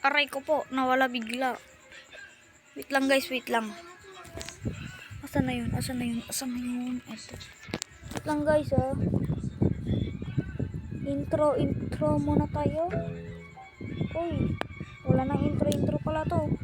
Aray ko po, nawala bigla. Wait lang guys, wait lang. Asan na yun? Asan na yun? Asan na yun? Ito. Wait lang guys Intro muna tayo. Uy, wala nang intro pala to.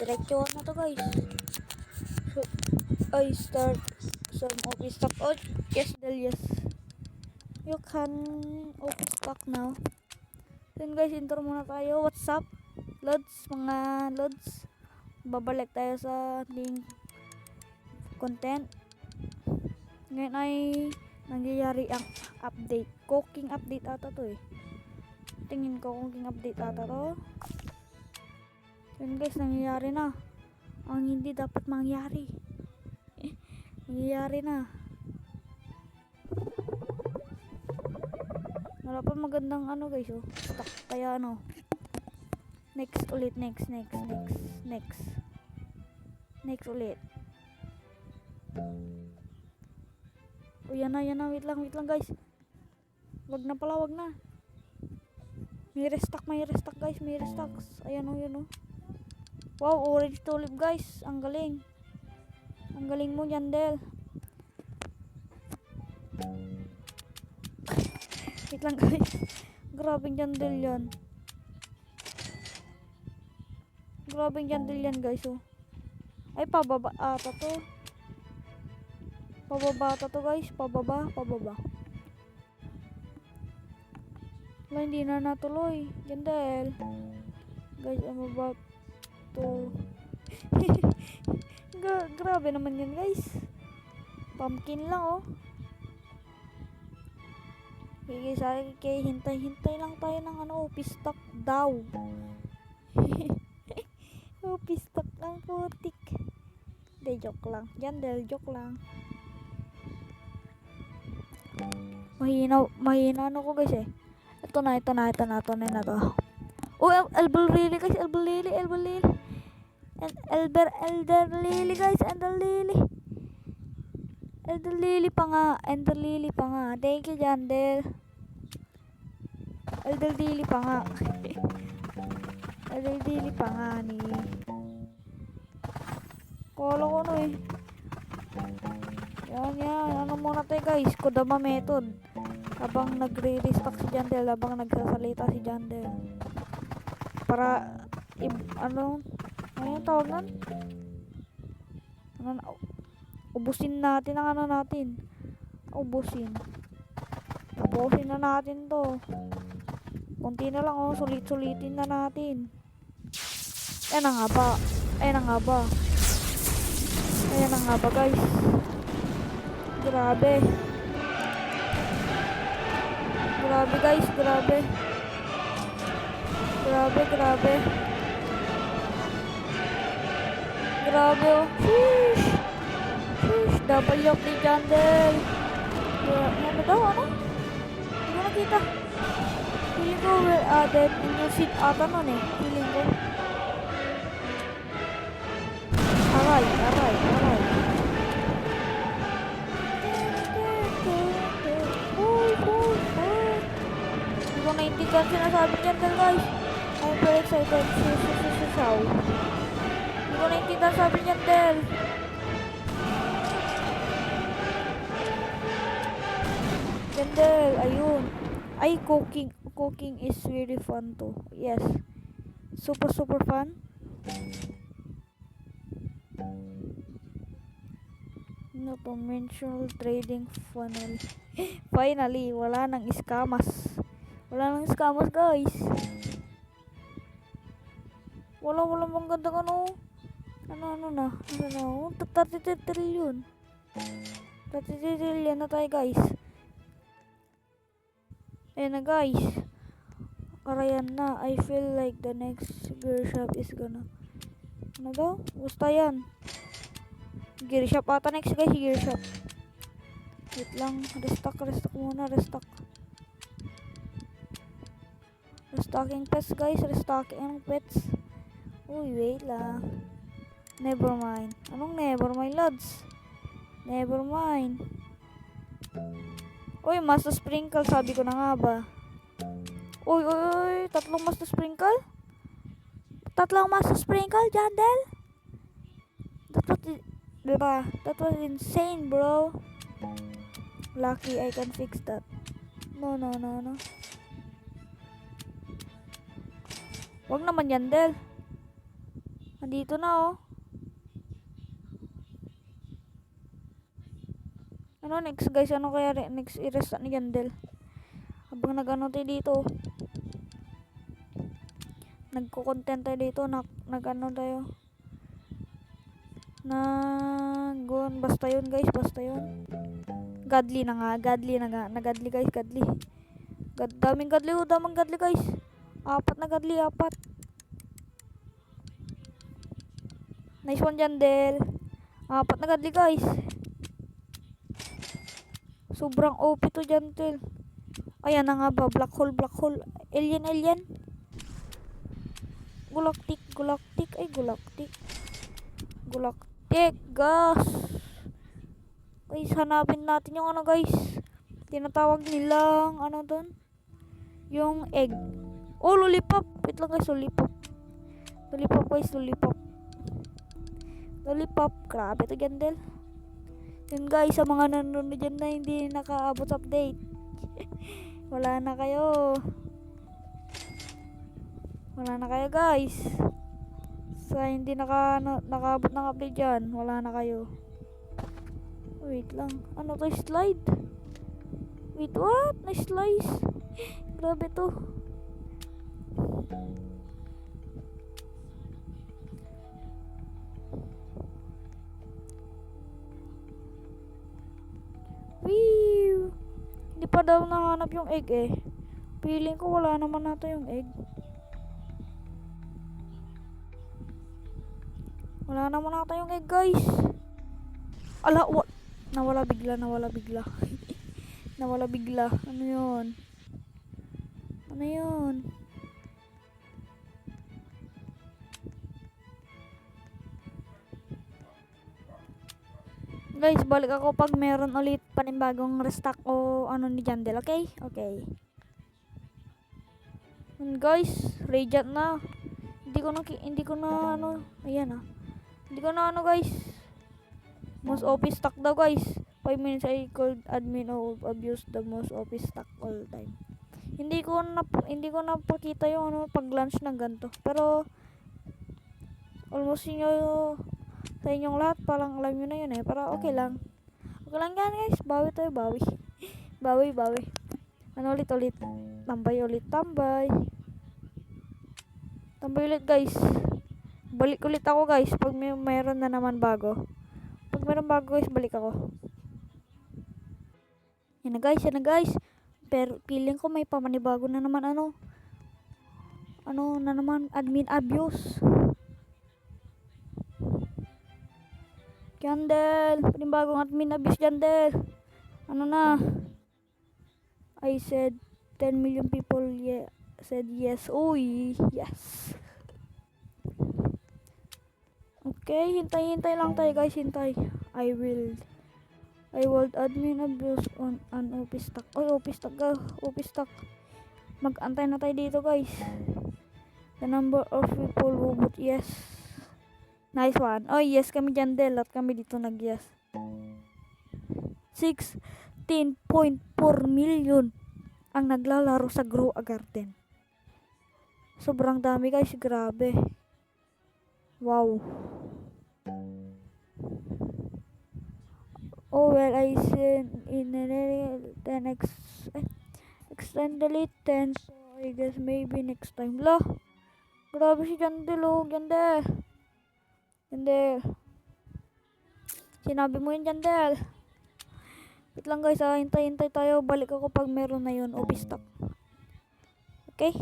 Diretso na to guys. So, I start some office talk. Oh, yes, Del, yes. You can office talk now. Then guys, intro muna tayo. What's up, Lods? Mga Lods, babalik tayo sa ating content. Ngayon ay nangyayari ang update. Cooking update ata to eh. Tingin ko cooking update ata to. Then guys, nangyayari na ang hindi dapat mangyari. Nangyayari na. Wala pa magandang ano guys oh. Stock kaya ano. Next ulit, next ulit. Oh, yan na, wait lang guys. Wag na. May restock guys, may restocks. Ayan oh. Wow, orange tulip guys. Ang galing. Ang galing mo, Jandel. Wait lang guys. Grabing Jandel yan. Guys oh. Ay, pababa ata to. Pababa ata to guys. Pababa. Wala, hindi na natuloy. Jandel. Guys, I'm about to... Grabe naman yan guys. Pumpkin lang oh. Okay, hintay lang tayo ng ano, pistak daw. Pistak lang putik. De, joke lang. Jandel, joke lang. Mahina ano ko guys eh. Ito na to. Oh, elbow lily guys, elbow lily guys, elbow lily pa nga. Thank you, Jandel. Elbow lily pa nga. Elbow lily pa nga ni. Kala ko no eh. Yan. Ano muna tayo guys, Kodama method. Habang nagre-restock si Jandel, habang nagsasalita si Jandel. Para, ano yung tawag nun? Ubusin natin ang ano natin. Tapusin na natin to. Kunti na lang oh, sulitin na natin. Ayan na nga ba guys. Grabe guys, grabe oh. Sheesh. Double yok ni Jandel. Ano daw, ano? Hindi ko nakita. Feeling ko well added in yung seat ata nun eh. Feeling ko. Aray. Hindi ko naintindihan sinasabi niyan guys. I'm very excited. Hindi ko naintindihan sabi niyan Del. Jandel, ayun. Ay, cooking is very fun too. Yes. Super fun. No conventional trading funnel. Finally, wala nang scammers guys. Wala bang gandang ano na 33 trillion na tayo guys. Ayan na guys. Arayan na. I feel like the next gear shop is gonna ano daw? Basta yan. Gear shop ata next guys. Gear shop. Wait lang. Restock muna. Restocking pets guys. Restocking pets. Uy, wait lang. Never mind. Anong never mind, lads? Never mind. Uy, master sprinkle. Sabi ko na nga ba. Uy, tatlong master sprinkle? Tatlong masa sprinkle, Jandel. Diba? That was insane, bro. Lucky I can fix that. No. Wag naman yan, Del. Nandito na, oh. Ano next, guys? Ano kaya next i-restart ni Yandel? Habang nag-ano tayo dito. Nagko-content tayo dito. Nag-ano tayo. Basta yun, guys. Basta yun. Godly na nga. Nag-godly, guys. Godly. Daming godly, oh. Daming godly, guys. 4 na godly. 4. Nice one dyan, Del. 4 na godly, guys. Sobrang OP to dyan, Del. Ayan na nga ba. Black hole. Alien. Galactic. Gas. Guys, hanapin natin yung ano, guys. Tinatawag nilang, ano doon? Yung egg. Oh, lollipop. Wait lang, guys. Lollipop, guys. Lollipop. Grabe to dyan, Del. Yun, guys, sa mga nanonood dyan na hindi nakaabot update. Wala na kayo, guys. Sa hindi nakaabot ng update dyan, wala na kayo. Wait lang. Ano to, slide? Wait, what? Na-slice. Grabe to. Wee! Hindi pa daw nahanap yung egg eh. Feeling ko wala naman nata yung egg. Wala naman nata yung egg, guys. Ala, nawala bigla. Nawala bigla. Ano yun? Guys, balik ako pag meron ulit panibagong restock o ano ni Jandel, okay? Okay. And guys, radiant na. Hindi ko na ano, ayan ah. Hindi ko na ano, guys. Most OP stock daw, guys. 5 minutes I called admin of abuse the most OP stock all time. Hindi ko na pakita yung ano pag launch ng ganito. Pero almost yun sa inyong lahat, parang alam nyo na yun eh. Pero okay lang yan, guys. Bawi tayo. Bawi. Ano ulit. Tambay ulit, guys. Balik ulit ako, guys, pag mayroon na naman bago. Pag mayroon bago, guys, balik ako. Yan na, guys. Pero feeling ko may pamanibago na naman ano na naman, admin abuse. Jandel, panibagong admin abuse, Jandel. Ano na? I said 10 million people said yes. Uy, yes. Okay, hintay lang tayo, guys. Hintay. I will admin abuse on an OP stock. Oy, OP stock. Mag-antay na tayo dito, guys. The number of people who vote yes. Nice one. Oh, yes kami dyan, Del. At kami dito nag-yes. 16.4 million ang naglalaro sa Grow a Garden. Sobrang dami, guys. Grabe. Wow. Oh, well, I said in the next extend delete 10. So, I guess maybe next time. Lah. Grabe si Jandel, oh. Jandel. Sinabi mo yun, Jandel. Wait lang, guys, hintay tayo. Balik ako pag meron na yun. OP stock. Okay?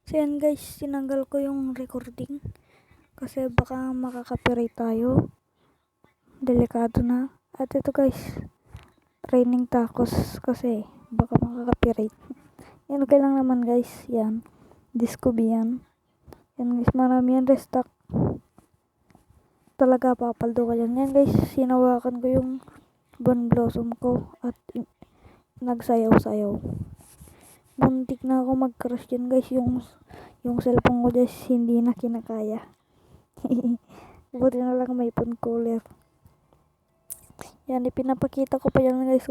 So yan, guys, tinanggal ko yung recording kasi baka makaka-copyright tayo. Delikado na. At ito, guys, raining tacos kasi baka makaka-copyright. Yan, okay lang naman, guys. Yan, disco yan. Yan, guys, marami yan restock. Talaga papaldo ka yan. Yan, guys, sinawakan ko yung Bon Blossom ko at nagsayaw-sayaw. Muntik na ako mag-crash dyan guys. Yung cellphone ko guys hindi na kinakaya. Buti na lang may phone cooler. Yan, ipinapakita ko pa yan guys.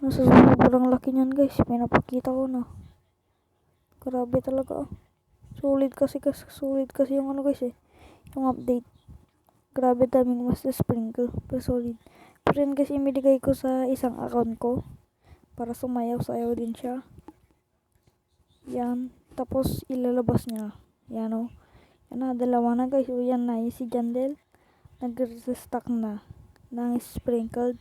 Nasa sobrang laki niyan guys. Pinapakita ko na. Grabe talaga. Sulit kasi yung ano guys yung update. Grabe daming mas sprinkle. Pero solid. Pero yan guys imibigay ko sa isang account ko. Para sumayaw-sayaw din siya. Yan. Tapos ilalabas niya. Yan o. Yan na, dalawa na guys. O yan na. Si Jandel. Nag-restock na. Nang sprinkled.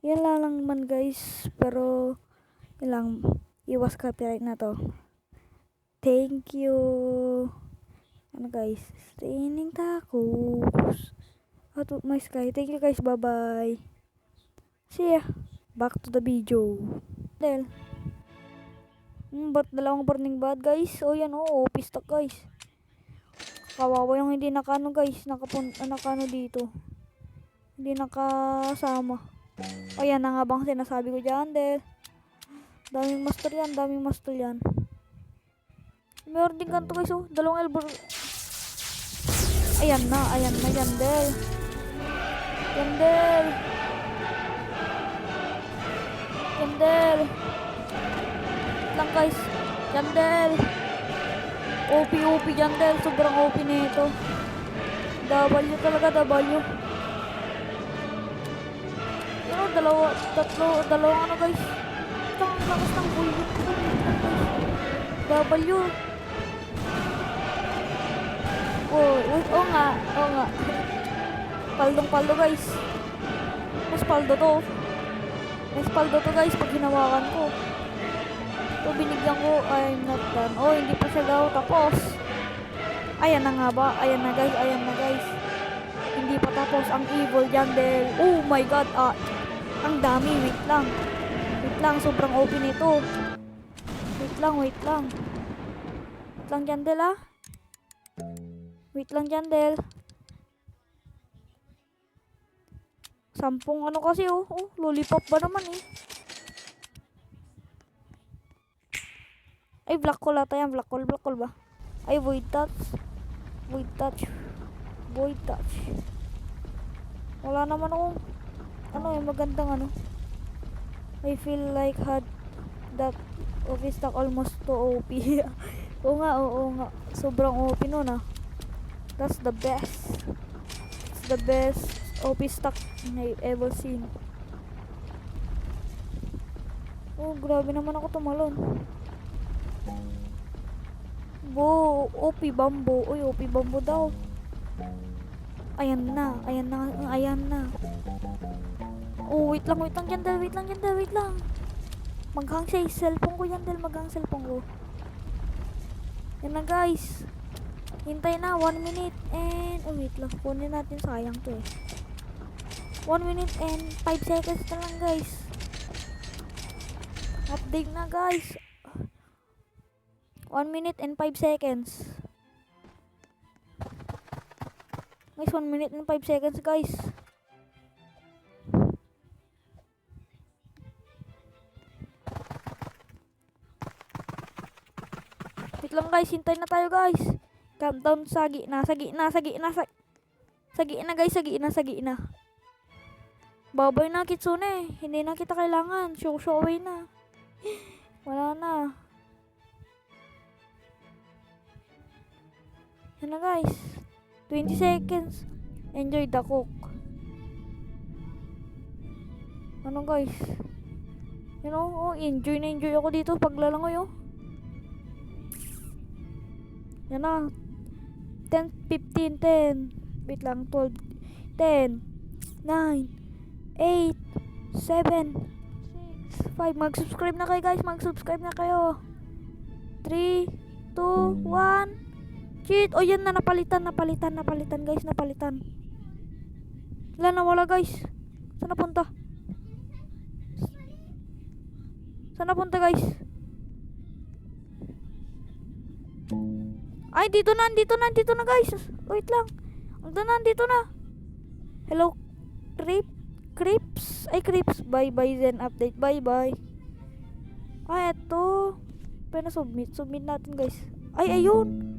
Yan lang man guys. Pero, ilang iwas copyright na to. Thank you. Ano guys? Training tacos. Out of my sky. Thank you guys. Bye-bye. See ya. Back to the video. Del. Ba't dalawang burning bad guys? O yan o. Pista guys. Kawawa yung hindi nakano guys. Nakano dito. Hindi nakasama. O yan na nga bang sinasabi ko dyan, Del. Daming master yan. Meron din ganito guys oh. Dalawang elbow. Ayan na yan, Del. Yandel. Lang guys. Yandel. OP Yandel. Sobrang OP nito. W talaga, W. Yun, dalawang ano guys. Ang lakas ng bullet ko. W. Oo nga. Paldong-paldo guys. Mas paldo to guys pag hinawakan ko. So binigyan ko, I'm not done. Oh, hindi pa siya daw tapos. Ayan na guys. Hindi pa tapos ang evil Jandel. Oh my god, ang dami, wait lang, sobrang OP nito. Wait lang Jandel Wait lang Jandel. Sampung ano kasi lollipop ba naman Ay, black hole ata yan. Black hole ba? Ay, void touch. Wala naman akong magandang I feel like had that office stock almost to OP. Oo nga. Sobrang OP nun That's the best. It's the best OP stock I've ever seen. Oh, grabe naman ako tumalon. OP Bambo. Uy, OP Bambo daw. Ayan na. Oh, wait lang Jandel. Maghang siya yung cellphone ko Jandel. Yan na guys. Hintay na. 1 minute and... Oh, wait lang. Kunin natin. Sayang to 1 minute and 5 seconds na lang guys. Update na guys. 1 minute and 5 seconds. Guys, 1 minute and 5 seconds guys. Wait lang guys, hintay na tayo guys. Countdown sagi na guys. Babay na Kitsune. Hindi na kita kailangan. Show away na. Wala na. Yan na guys. 20 seconds. Enjoy the cook. Ano guys? Enjoy ako dito paglalangoy Yan na. 10, 15, 10. Wait lang, 12, 10, 9, 8, 7, 6, 5. Mag-subscribe na kayo guys. 3, 2, 1. Cheat. O yan na, napalitan guys. Wala, nawala guys. Saan napunta guys? Ay, dito na guys. Wait lang. Dito na. Hello, Crips. Ay, Crips. Bye then update. Bye. Eto. Submit. Submit natin, guys. Ay, ayun.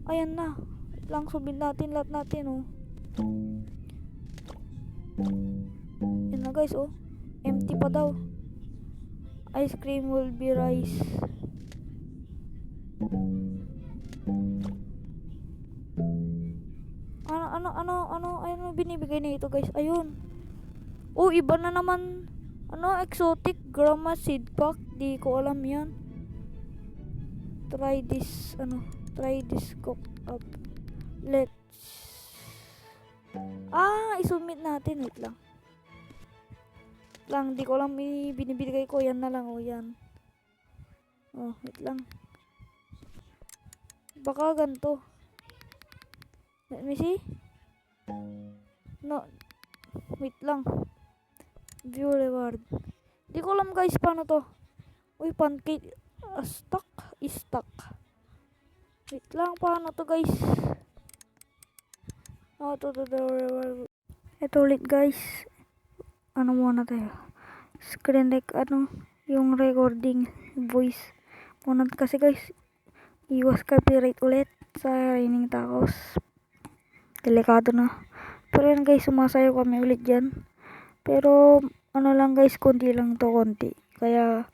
Ayan na. Wait lang, submit natin lahat natin, oh. Yan na, guys, oh. Empty pa daw. Ice cream will be rice. Ano binibigay na ito, guys? Ayun. Oh, iba na naman. Exotic grandma seed pack. Di ko alam yan. Try this cooked up. Let's isubmit natin. Wait lang. Di ko alam binibigay ko. Yan na lang, oh, yan. Oh, wait lang. Baka ganito. Let me see. No. Wait lang. View reward. Di ko alam, guys, paano to. Uy, pancake. Stuck. Wait lang, paano to, guys. To reward. Ito ulit, guys. Ano muna tayo. Screen yung recording voice. Muna kasi, guys. Iwas copyright ulit sa Raining Tacos. Delikado na. Pero yan, guys, sumasayo kami ulit dyan. Pero lang, guys, konti lang to, konti. Kaya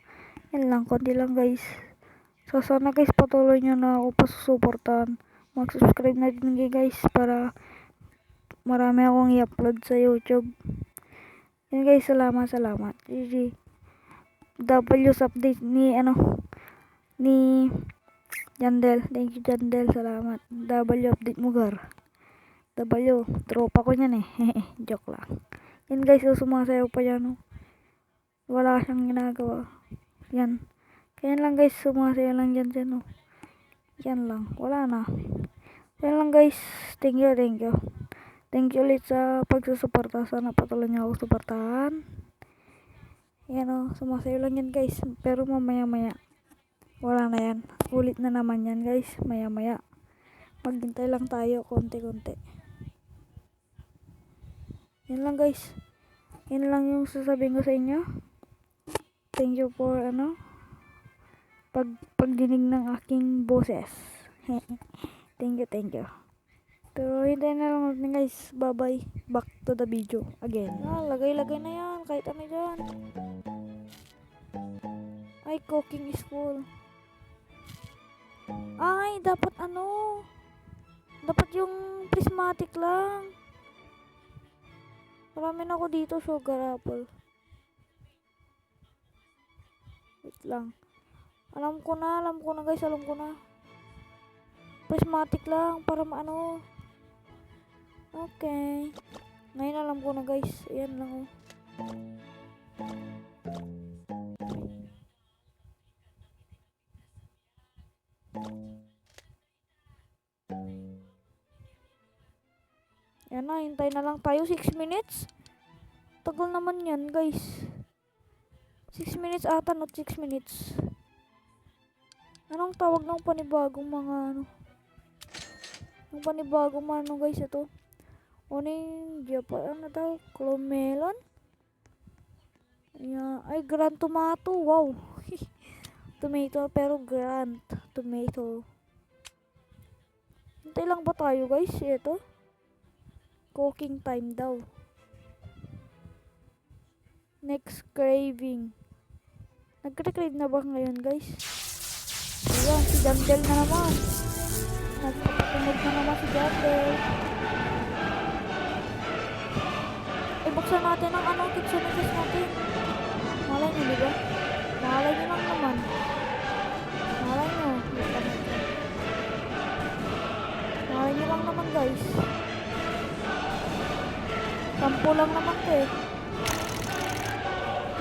yan lang, konti lang, guys. So sana, guys, patuloy nyo na ako pasusuportahan. Mag-subscribe na din, guys, para marami akong i-upload sa YouTube. Yan, guys, salamat. GG. W's update ni Jandel. Thank you, Jandel. Salamat. W update mo, gar. W, tropa ko niyan, eh. Joke lang. Yan, guys, sumasayaw pa yan, oh. Wala siyang ginagawa. Yan. Kaya lang, guys, sumasayaw lang dyan, oh. Yan lang. Wala na. Yan lang, guys. Thank you. Thank you ulit sa pagsusuporta. Sana patuloy niyo ako suportahan. Yan, oh. Sumasayaw lang yan, guys. Pero mamaya wala na yan. Ulit na naman yan, guys. Maya. Maghintay lang tayo. Konti-konti. Yan lang, guys. Yan lang yung sasabihin ko sa inyo. Thank you for pagdinig ng aking boses. Thank you. Pero hintayin na lang natin, guys. Bye. Back to the video again. Lagay na yan. Kahit ano dyan. Ay, cooking is full. Ay, dapat dapat yung prismatic lang. Marami na ako dito, sugar apple. Wait lang. Alam ko na, guys. Alam ko na. Prismatic lang para maano. Okay. Ngayon alam ko na, guys. Ayan lang, oh. Yan na, hintay na lang tayo. 6 minutes. Tagal naman yan, guys. 6 minutes ata, not 6 minutes. Anong tawag ng panibagong mga Yung panibagong guys, ito. Japan, daw? Clomelon? Ayan. Ay, Grand Tomato. Wow. Tomato, pero Grand Tomato. Hintay lang ba tayo, guys? Ito. Cooking time daw. Next craving. Nagka-crave na ba ngayon, guys? Ayan, si Jandel na naman. Nagpapatunog na naman si Jandel. Buksan natin ang kitchen natin. Malay nyo, diba? Malay nyo lang naman. Malay nyo lang naman, guys. Sampo lang naman to, eh.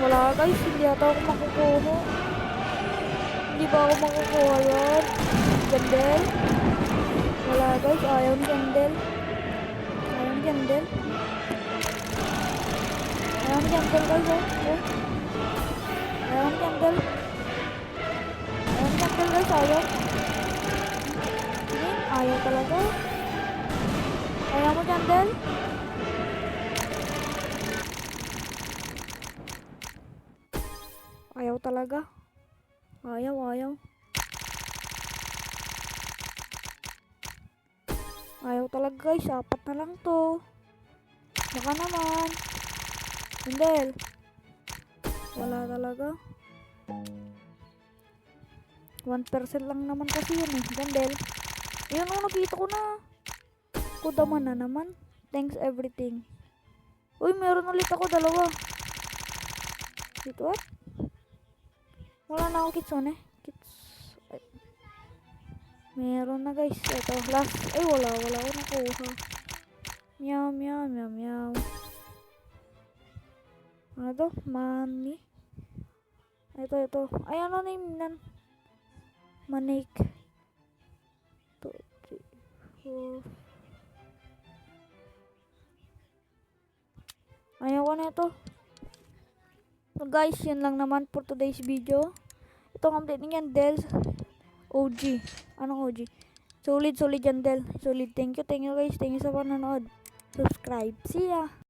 Wala, guys. Hindi ata ako makukuha. Hindi ba ako makukuha yan? Jandel? Wala, guys. Ayaw ni Jandel. Ayaw ni Jandel, guys, oh. Ayaw ni Jandel, guys. Ayaw talaga. Ayaw mo, Jandel? Ayaw talaga. Ayaw. Ayaw talaga guys. 4 na lang to. Baka naman. Jandel. Wala talaga. 1% lang naman kasi yun eh. Jandel. Ayun o, nakita ko na. Kudaman na naman. Thanks everything. Uy, meron ulit ako 2. Wait, what? Wala na ako kitsune. Ay. Meron na guys. Ito, last. Ay, wala ako nakuha. Meow. Ano to? Money. Ito. Ay, ano name nan? Manik. 2, 3, 4. Ayaw ko na ito. So guys, yun lang naman for today's video. Ito ang update niyan, Del. OG. Anong OG? Solid yan, Del. Solid. Thank you guys. Thank you sa panonood. Subscribe. See ya.